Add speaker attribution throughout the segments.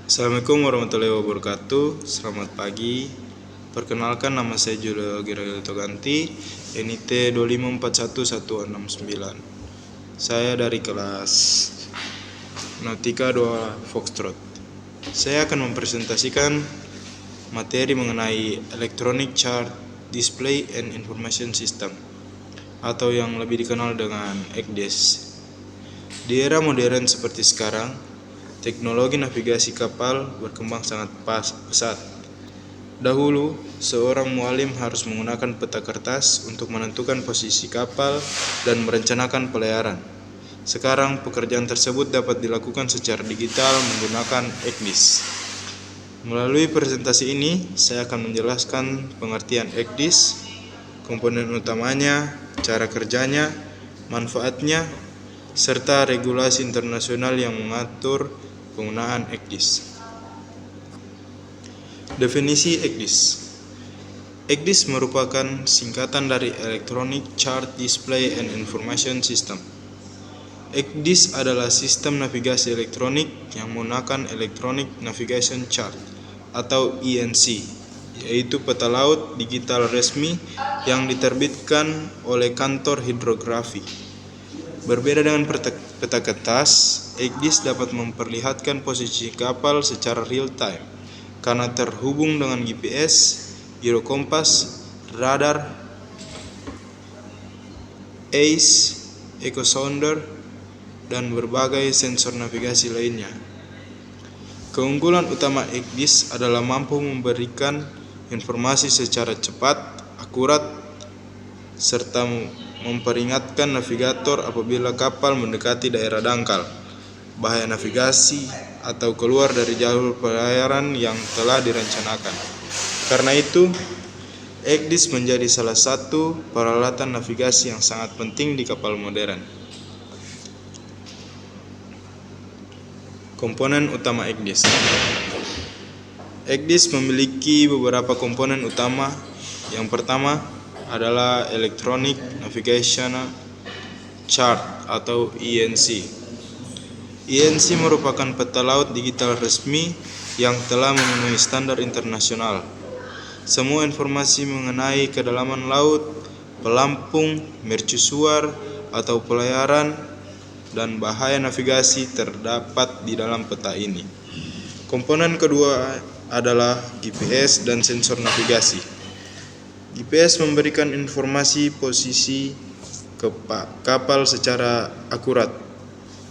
Speaker 1: Assalamualaikum warahmatullahi wabarakatuh. Selamat pagi. Perkenalkan, nama saya Julio Girel Toganti, NIT 2541169. Saya dari kelas Nautika 2 Foxtrot. Saya akan mempresentasikan materi mengenai Electronic Chart Display and Information System, atau yang lebih dikenal dengan ECDIS. Di era modern seperti sekarang, teknologi navigasi kapal berkembang sangat pesat. Dahulu, seorang mualim harus menggunakan peta kertas untuk menentukan posisi kapal dan merencanakan pelayaran. Sekarang, pekerjaan tersebut dapat dilakukan secara digital menggunakan ECDIS. Melalui presentasi ini, saya akan menjelaskan pengertian ECDIS, komponen utamanya, cara kerjanya, manfaatnya, serta regulasi internasional yang mengatur penggunaan ECDIS. Definisi ECDIS. ECDIS merupakan singkatan dari Electronic Chart Display and Information System. ECDIS adalah sistem navigasi elektronik yang menggunakan Electronic Navigation Chart atau ENC, yaitu peta laut digital resmi yang diterbitkan oleh kantor hidrografi. Berbeda dengan peta kertas, ECDIS dapat memperlihatkan posisi kapal secara real time karena terhubung dengan GPS, girokompas, radar, ACE, echo sounder, dan berbagai sensor navigasi lainnya. Keunggulan utama ECDIS adalah mampu memberikan informasi secara cepat, akurat, serta memperingatkan navigator apabila kapal mendekati daerah dangkal, bahaya navigasi, atau keluar dari jalur pelayaran yang telah direncanakan. Karena itu, ECDIS menjadi salah satu peralatan navigasi yang sangat penting di kapal modern. Komponen utama ECDIS. ECDIS memiliki beberapa komponen utama. Yang pertama adalah Electronic Navigation Chart atau ENC. ENC merupakan peta laut digital resmi yang telah memenuhi standar internasional. Semua informasi mengenai kedalaman laut, pelampung, mercusuar atau pelayaran, dan bahaya navigasi terdapat di dalam peta ini. Komponen kedua adalah GPS dan sensor navigasi. GPS memberikan informasi posisi kapal secara akurat,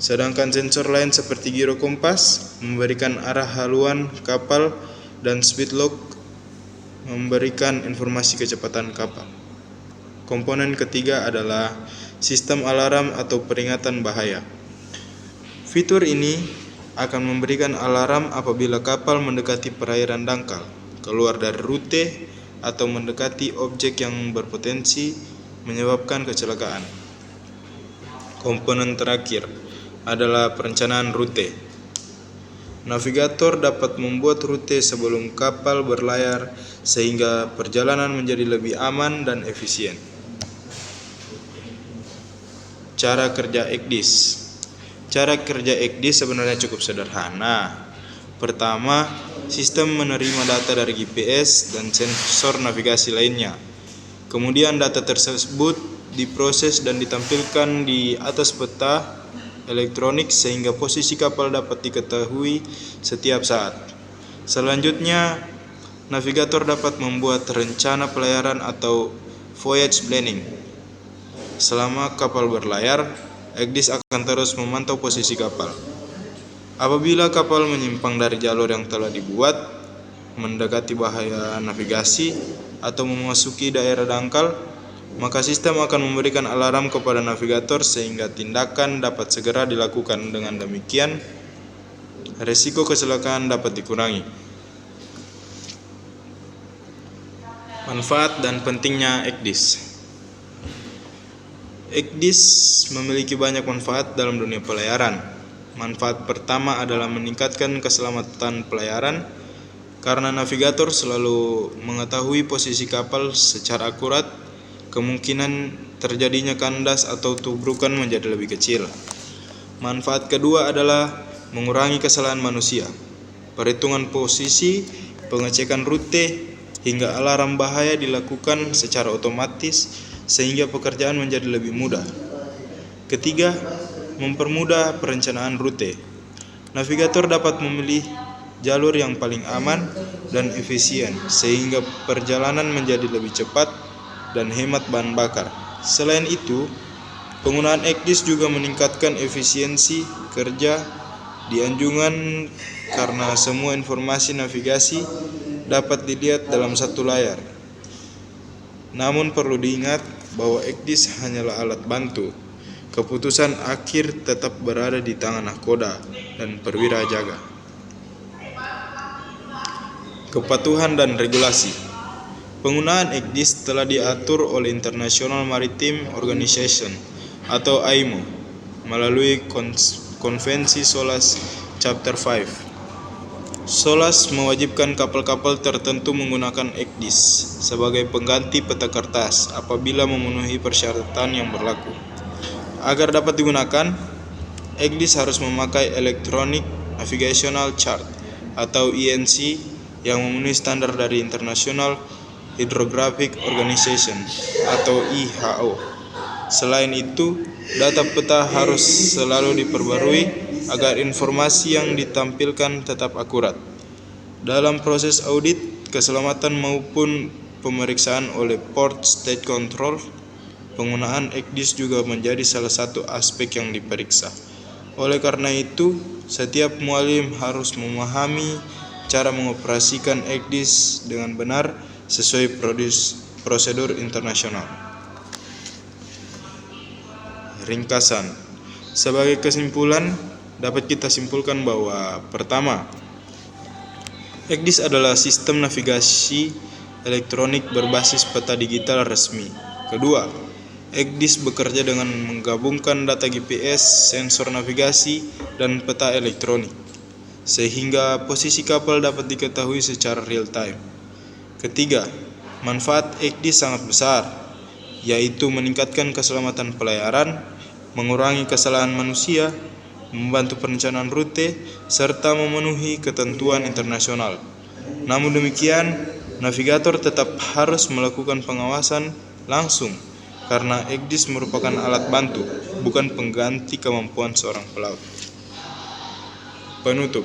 Speaker 1: sedangkan sensor lain seperti girokompas memberikan arah haluan kapal dan speed log memberikan informasi kecepatan kapal. Komponen ketiga adalah sistem alarm atau peringatan bahaya. Fitur ini akan memberikan alarm apabila kapal mendekati perairan dangkal, keluar dari rute, atau mendekati objek yang berpotensi menyebabkan kecelakaan. Komponen terakhir adalah perencanaan rute. Navigator dapat membuat rute sebelum kapal berlayar sehingga perjalanan menjadi lebih aman dan efisien. Cara kerja ECDIS. Cara kerja ECDIS sebenarnya cukup sederhana. Pertama, sistem menerima data dari GPS dan sensor navigasi lainnya. Kemudian data tersebut diproses dan ditampilkan di atas peta elektronik sehingga posisi kapal dapat diketahui setiap saat. Selanjutnya, navigator dapat membuat rencana pelayaran atau voyage planning. Selama kapal berlayar, ECDIS akan terus memantau posisi kapal. Apabila kapal menyimpang dari jalur yang telah dibuat, mendekati bahaya navigasi, atau memasuki daerah dangkal, maka sistem akan memberikan alarm kepada navigator sehingga tindakan dapat segera dilakukan. Dengan demikian, resiko kecelakaan dapat dikurangi. Manfaat dan pentingnya ECDIS. ECDIS memiliki banyak manfaat dalam dunia pelayaran. Manfaat pertama adalah meningkatkan keselamatan pelayaran karena navigator selalu mengetahui posisi kapal secara akurat. Kemungkinan terjadinya kandas atau tubrukan menjadi lebih kecil. Manfaat kedua adalah mengurangi kesalahan manusia. perhitungan posisi, pengecekan rute, hingga alarm bahaya dilakukan secara otomatis sehingga pekerjaan menjadi lebih mudah. Ketiga, mempermudah perencanaan rute. Navigator dapat memilih jalur yang paling aman dan efisien sehingga perjalanan menjadi lebih cepat dan hemat bahan bakar. Selain itu, penggunaan ECDIS juga meningkatkan efisiensi kerja di anjungan karena semua informasi navigasi dapat dilihat dalam satu layar. Namun perlu diingat bahwa ECDIS hanyalah alat bantu. Keputusan akhir tetap berada di tangan nahkoda dan perwira jaga. Kepatuhan dan regulasi. Penggunaan ECDIS telah diatur oleh International Maritime Organization atau IMO melalui Konvensi SOLAS Chapter 5. SOLAS mewajibkan kapal-kapal tertentu menggunakan ECDIS sebagai pengganti peta kertas apabila memenuhi persyaratan yang berlaku. Agar dapat digunakan, ECDIS harus memakai Electronic Navigational Chart atau ENC yang memenuhi standar dari International Hydrographic Organization atau IHO. Selain itu, data peta harus selalu diperbarui agar informasi yang ditampilkan tetap akurat. Dalam proses audit, keselamatan maupun pemeriksaan oleh Port State Control, penggunaan ECDIS juga menjadi salah satu aspek yang diperiksa. Oleh karena itu, setiap mualim harus memahami cara mengoperasikan ECDIS dengan benar sesuai prosedur internasional. Ringkasan. Sebagai kesimpulan, dapat kita simpulkan bahwa pertama, ECDIS adalah sistem navigasi elektronik berbasis peta digital resmi. Kedua, ECDIS bekerja dengan menggabungkan data GPS, sensor navigasi, dan peta elektronik, sehingga posisi kapal dapat diketahui secara real time. Ketiga, manfaat ECDIS sangat besar, yaitu meningkatkan keselamatan pelayaran, mengurangi kesalahan manusia, membantu perencanaan rute, serta memenuhi ketentuan internasional. Namun demikian, navigator tetap harus melakukan pengawasan langsung karena ECDIS merupakan alat bantu, bukan pengganti kemampuan seorang pelaut. Penutup.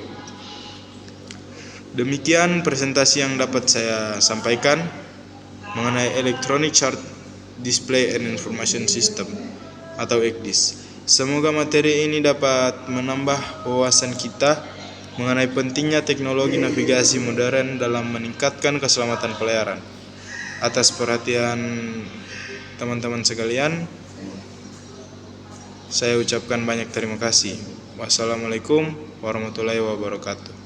Speaker 1: Demikian presentasi yang dapat saya sampaikan mengenai Electronic Chart Display and Information System atau ECDIS. Semoga materi ini dapat menambah wawasan kita mengenai pentingnya teknologi navigasi modern dalam meningkatkan keselamatan pelayaran. Atas perhatian teman-teman sekalian, saya ucapkan banyak terima kasih. Wassalamualaikum warahmatullahi wabarakatuh.